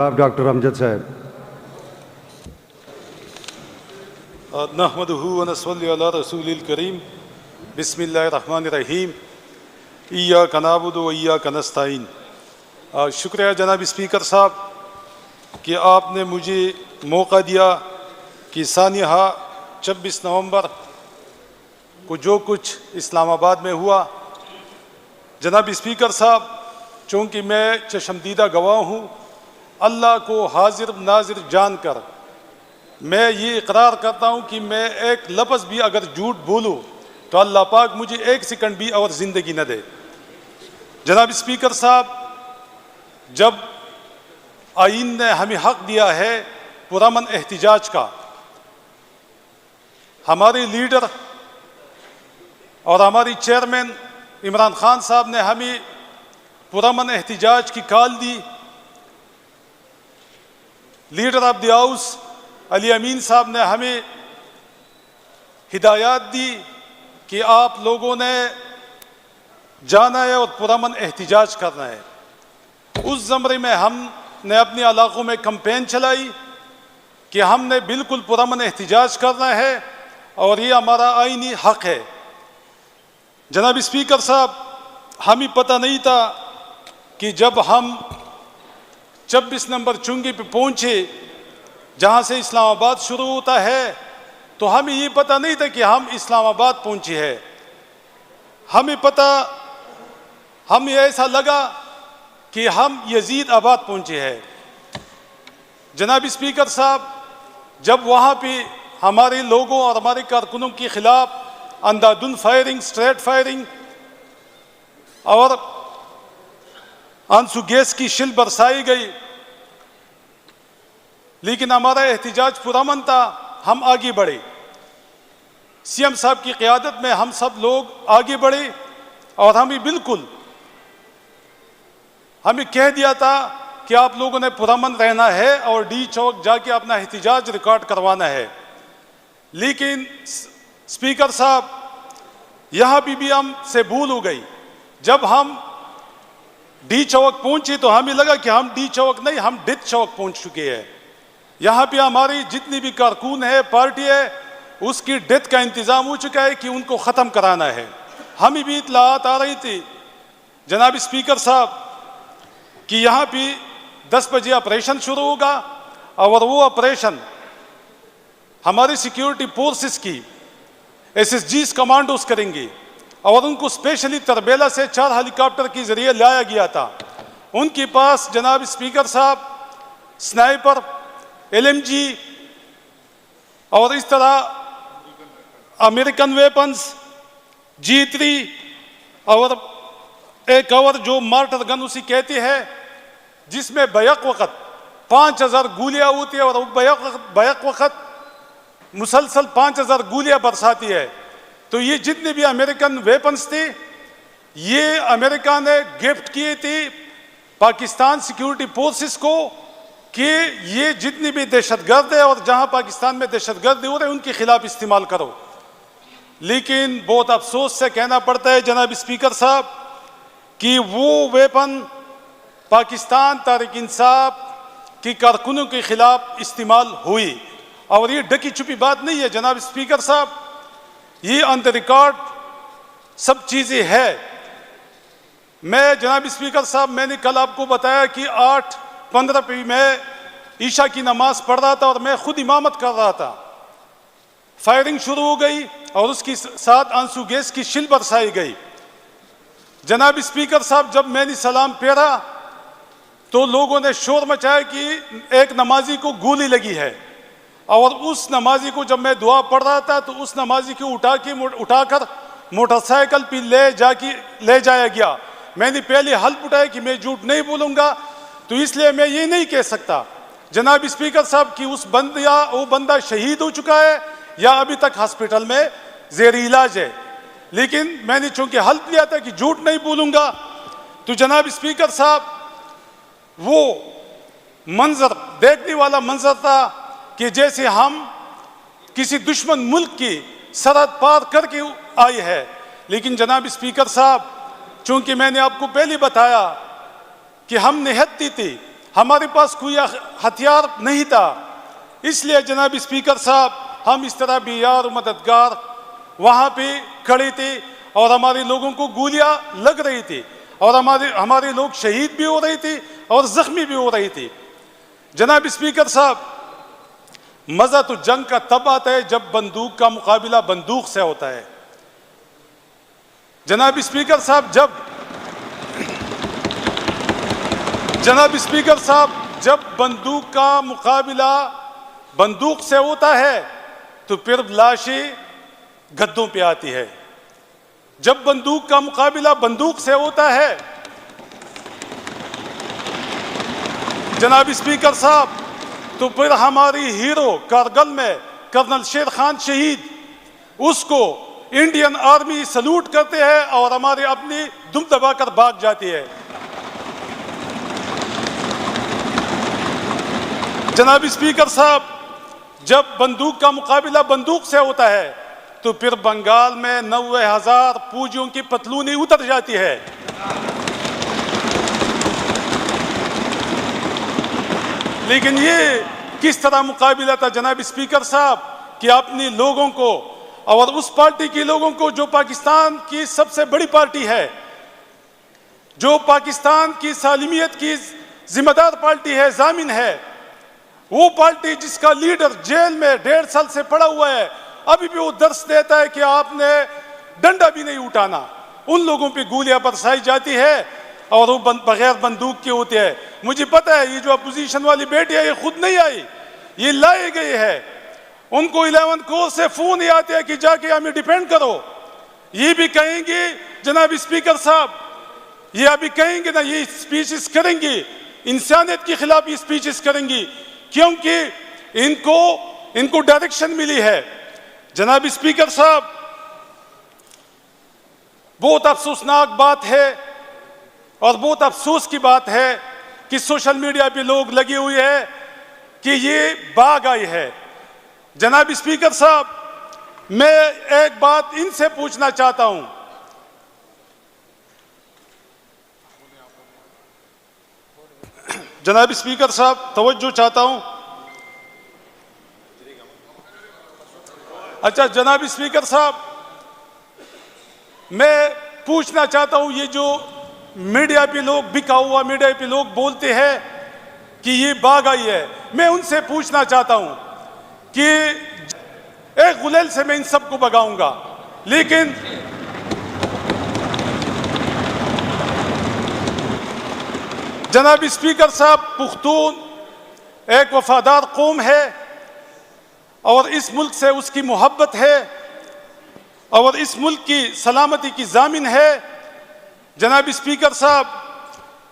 آپ ڈاکٹر امجد صاحب. نحمدہ و نصلی علی رسول الکریم. بسم اللہ الرحمن الرحیم. ایاک نعبد و ایاک نستعین. شکریہ جناب اسپیکر صاحب کہ آپ نے مجھے موقع دیا کہ سانحہ 26 نومبر کو جو کچھ اسلام آباد میں ہوا. جناب اسپیکر صاحب، چونکہ میں چشمدیدہ گواہ ہوں، اللہ کو حاضر ناظر جان کر میں یہ اقرار کرتا ہوں کہ میں ایک لفظ بھی اگر جھوٹ بولوں تو اللہ پاک مجھے ایک سیکنڈ بھی اور زندگی نہ دے. جناب اسپیکر صاحب، جب آئین نے ہمیں حق دیا ہے پرامن احتجاج کا، ہمارے لیڈر اور ہماری چیئرمین عمران خان صاحب نے ہمیں پرامن احتجاج کی کال دی. لیڈر آف دی ہاؤس علی امین صاحب نے ہمیں ہدایات دی کہ آپ لوگوں نے جانا ہے اور پرامن احتجاج کرنا ہے. اس زمرے میں ہم نے اپنے علاقوں میں کمپین چلائی کہ ہم نے بالکل پرامن احتجاج کرنا ہے اور یہ ہمارا آئینی حق ہے. جناب اسپیکر صاحب، ہمیں پتہ نہیں تھا کہ جب ہم 26 نمبر چنگی پہ پہنچے جہاں سے اسلام آباد شروع ہوتا ہے، تو ہمیں یہ پتہ نہیں تھا کہ ہم اسلام آباد پہنچے ہیں. ہمیں ایسا لگا کہ ہم یزید آباد پہنچے ہیں. جناب اسپیکر صاحب، جب وہاں پہ ہمارے لوگوں اور ہمارے کارکنوں کے خلاف اندھادھند فائرنگ، اسٹریٹ فائرنگ اور آنسو گیس کی شل برسائی گئی، لیکن ہمارا احتجاج پرامن تھا. ہم آگے بڑھے، سی ایم صاحب کی قیادت میں ہم سب لوگ آگے بڑھے اور ہمیں کہہ دیا تھا کہ آپ لوگوں نے پرامن رہنا ہے اور ڈی چوک جا کے اپنا احتجاج ریکارڈ کروانا ہے. لیکن اسپیکر صاحب، یہاں بھی ہم سے بھول ہو گئی. جب ہم ڈی چوک پہنچے تو ہمیں لگا کہ ہم ڈی چوک نہیں، ہم ڈتھ چوک پہنچ چکے ہیں. یہاں پہ ہماری جتنی بھی کارکن ہے، پارٹی ہے، اس کی ڈیتھ کا انتظام ہو چکا ہے کہ ان کو ختم کرانا ہے. ہمیں بھی اطلاعات آ رہی تھی جناب اسپیکر صاحب کہ یہاں پہ 10 بجے آپریشن شروع ہوگا اور وہ آپریشن ہماری سیکیورٹی فورسز کی SSGs کمانڈوز کریں گے اور ان کو اسپیشلی تربیلا سے 4 ہیلی کاپٹر کے ذریعے لایا گیا تھا. ان کے پاس جناب اسپیکر صاحب سنائپر، LMG اور اس طرح امریکن ویپنز G3 اور ایک اور جو مارٹر گن اسے کہتے ہیں، جس میں بیک وقت 5000 گولیاں ہوتی ہیں اور بیک وقت مسلسل 5000 گولیاں برساتی ہے. تو یہ جتنے بھی امریکن ویپنز تھے، یہ امریکہ نے گفٹ کیے تھے پاکستان سیکیورٹی فورسز کو کہ یہ جتنی بھی دہشت گرد ہے اور جہاں پاکستان میں دہشت گردی ہو رہے ہیں ان کے خلاف استعمال کرو. لیکن بہت افسوس سے کہنا پڑتا ہے جناب اسپیکر صاحب کہ وہ ویپن پاکستان تحریک انصاف کی کارکنوں کے خلاف استعمال ہوئی. اور یہ ڈکی چھپی بات نہیں ہے جناب اسپیکر صاحب، یہ آن دی ریکارڈ سب چیزیں ہے. میں جناب اسپیکر صاحب، میں نے کل آپ کو بتایا کہ 8:15 پہ میں عشاء کی نماز پڑھ رہا تھا اور میں خود امامت کر رہا تھا. فائرنگ شروع ہو گئی اور اس کے ساتھ آنسو گیس کی شل برسائی گئی. جناب اسپیکر صاحب، جب میں نے سلام پھیرا تو لوگوں نے شور مچایا کہ ایک نمازی کو گولی لگی ہے. اور اس نمازی کو جب میں دعا پڑھ رہا تھا تو اس نمازی کو اٹھا کر موٹر سائیکل پہ لے جایا گیا. میں نے پہلے حلف اٹھایا کہ میں جھوٹ نہیں بولوں گا، تو اس لیے میں یہ نہیں کہہ سکتا جناب اسپیکر صاحب کہ وہ بندہ شہید ہو چکا ہے یا ابھی تک ہاسپٹل میں زیر علاج ہے. لیکن میں نے چونکہ حلف لیا تھا کہ جھوٹ نہیں بولوں گا، تو جناب اسپیکر صاحب وہ منظر دیکھنے والا منظر تھا کہ جیسے ہم کسی دشمن ملک کی سرحد پار کر کے آئے ہیں. لیکن جناب اسپیکر صاحب، چونکہ میں نے آپ کو پہلے بتایا کہ ہم نہتی تھی ہمارے پاس کوئی ہتھیار نہیں تھا، اس لیے جناب اسپیکر صاحب ہم اس طرح بھی یار و مددگار وہاں پہ کھڑے تھے اور ہمارے لوگوں کو گولیاں لگ رہی تھی اور ہمارے لوگ شہید بھی ہو رہے تھے اور زخمی بھی ہو رہی تھی۔ جناب اسپیکر صاحب، مزہ تو جنگ کا تب آتا ہے جب بندوق کا مقابلہ بندوق سے ہوتا ہے۔ جناب اسپیکر صاحب، جب بندوق کا مقابلہ بندوق سے ہوتا ہے تو پھر لاشیں گدوں پہ آتی ہے۔ جب بندوق کا مقابلہ بندوق سے ہوتا ہے جناب اسپیکر صاحب، تو پھر ہماری ہیرو کارگل میں کرنل شیر خان شہید، اس کو انڈین آرمی سلوٹ کرتے ہیں اور ہمارے اپنی دم دبا کر بھاگ جاتی ہے۔ جناب اسپیکر صاحب، جب بندوق کا مقابلہ بندوق سے ہوتا ہے تو پھر بنگال میں 90,000 فوجیوں کی پتلونیں اتر جاتی ہے۔ لیکن یہ کس طرح مقابلہ تھا جناب اسپیکر صاحب کہ اپنے لوگوں کو اور اس پارٹی کے لوگوں کو جو پاکستان کی سب سے بڑی پارٹی ہے، جو پاکستان کی سالمیت کی ذمہ دار پارٹی ہے، ضامن ہے، وہ پارٹی جس کا لیڈر جیل میں 1.5 سال سے پڑا ہوا ہے، ابھی بھی وہ درس دیتا ہے کہ آپ نے ڈنڈا بھی نہیں اٹھانا، ان لوگوں پہ گولیاں برسائی جاتی ہے اور وہ بغیر بندوق کے ہوتے ہیں۔ مجھے پتا ہے یہ جو اپوزیشن والی بیٹی ہے یہ خود نہیں آئی، یہ لائے گئے ہے، ان کو 11 کور سے فون ہی آتے ہیں کہ جا کے ہمیں ڈیفینڈ کرو۔ یہ بھی کہیں گے جناب اسپیکر صاحب، یہ ابھی کہیں گے نا، یہ سپیچز کریں گی، انسانیت کے خلاف یہ سپیچز کریں گی، کیونکہ ان کو ڈائریکشن ملی ہے۔ جناب اسپیکر صاحب، بہت افسوسناک بات ہے اور بہت افسوس کی بات ہے کہ سوشل میڈیا پہ لوگ لگے ہوئے ہیں کہ یہ باغ آئی ہے۔ جناب اسپیکر صاحب، میں ایک بات ان سے پوچھنا چاہتا ہوں، جناب اسپیکر صاحب توجہ چاہتا ہوں۔ اچھا جناب اسپیکر صاحب، میں پوچھنا چاہتا ہوں، یہ جو میڈیا پہ لوگ بکا ہوا میڈیا پہ لوگ بولتے ہیں کہ یہ باغ آئی ہے، میں ان سے پوچھنا چاہتا ہوں کہ ایک غلیل سے میں ان سب کو بگاؤں گا، لیکن جناب اسپیکر صاحب، پختون ایک وفادار قوم ہے اور اس ملک سے اس کی محبت ہے اور اس ملک کی سلامتی کی ضامن ہے۔ جناب اسپیکر صاحب،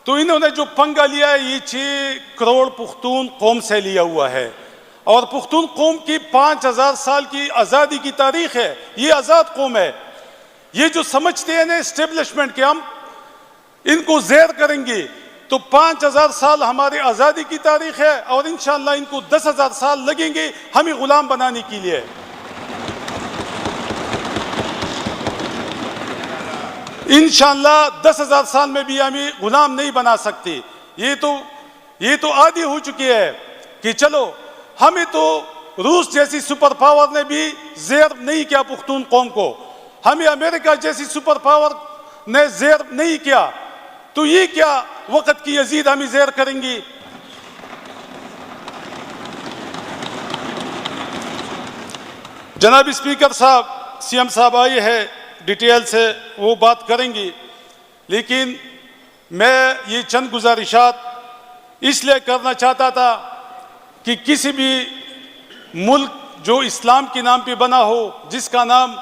تو انہوں نے جو پنگا لیا ہے یہ 6 کروڑ پختون قوم سے لیا ہوا ہے، اور پختون قوم کی 5000 سال کی آزادی کی تاریخ ہے، یہ آزاد قوم ہے۔ یہ جو سمجھتے ہیں نا اسٹیبلشمنٹ کے ہم ان کو زیر کریں گے، تو 5000 سال ہماری آزادی کی تاریخ ہے اور انشاءاللہ ان کو 10,000 سال لگیں گے ہمیں غلام بنانے کے لیے۔ انشاءاللہ 10,000 سال میں بھی ہمیں غلام نہیں بنا سکتے۔ یہ تو عادی ہو چکی ہے کہ چلو ہمیں تو روس جیسی سپر پاور نے بھی زیر نہیں کیا پختون قوم کو، ہمیں امریکہ جیسی سپر پاور نے زیر نہیں کیا، تو یہ کیا وقت کی یزید ہمیں زیر کریں گی؟ جناب اسپیکر صاحب، سی ایم صاحب آئے ہیں، ڈیٹیل سے وہ بات کریں گی، لیکن میں یہ چند گزارشات اس لیے کرنا چاہتا تھا کہ کسی بھی ملک جو اسلام کے نام پہ بنا ہو، جس کا نام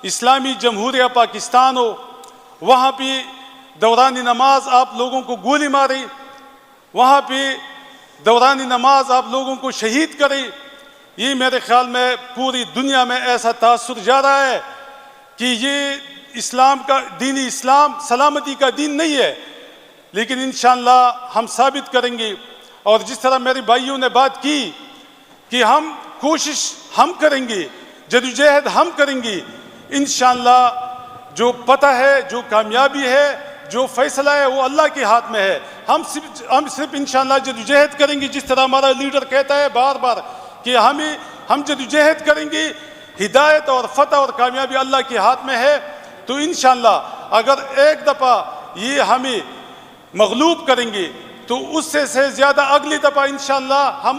اسلامی جمہوریہ پاکستان ہو، وہاں پہ دوران نماز آپ لوگوں کو گولی ماری، وہاں پہ دوران نماز آپ لوگوں کو شہید کرے، یہ میرے خیال میں پوری دنیا میں ایسا تاثر جا رہا ہے کہ یہ اسلام کا دین، اسلام سلامتی کا دین نہیں ہے۔ لیکن انشاءاللہ ہم ثابت کریں گے، اور جس طرح میرے بھائیوں نے بات کی کہ ہم کوشش ہم کریں گے، جدوجہد ہم کریں گے، انشاءاللہ جو پتہ ہے، جو کامیابی ہے جو فیصلہ ہے وہ اللہ کے ہاتھ میں ہے. ہم صرف انشاءاللہ جدوجہد کریں گے, جس طرح ہمارا لیڈر کہتا ہے بار بار کہ ہم جدوجہد کریں گے, ہدایت اور فتح اور کامیابی اللہ کے ہاتھ میں ہے. تو انشاءاللہ اگر ایک دفعہ یہ ہمیں مغلوب کریں گے تو اس سے زیادہ اگلی دفعہ انشاءاللہ ہم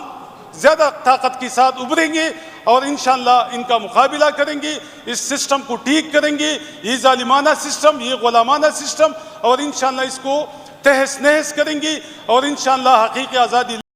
زیادہ طاقت کے ساتھ ابھریں گے اور انشاءاللہ ان کا مقابلہ کریں گے, اس سسٹم کو ٹھیک کریں گے, یہ ظالمانہ سسٹم, یہ غلامانہ سسٹم, اور انشاءاللہ اس کو تہس نہس کریں گے اور انشاءاللہ حقیقی آزادی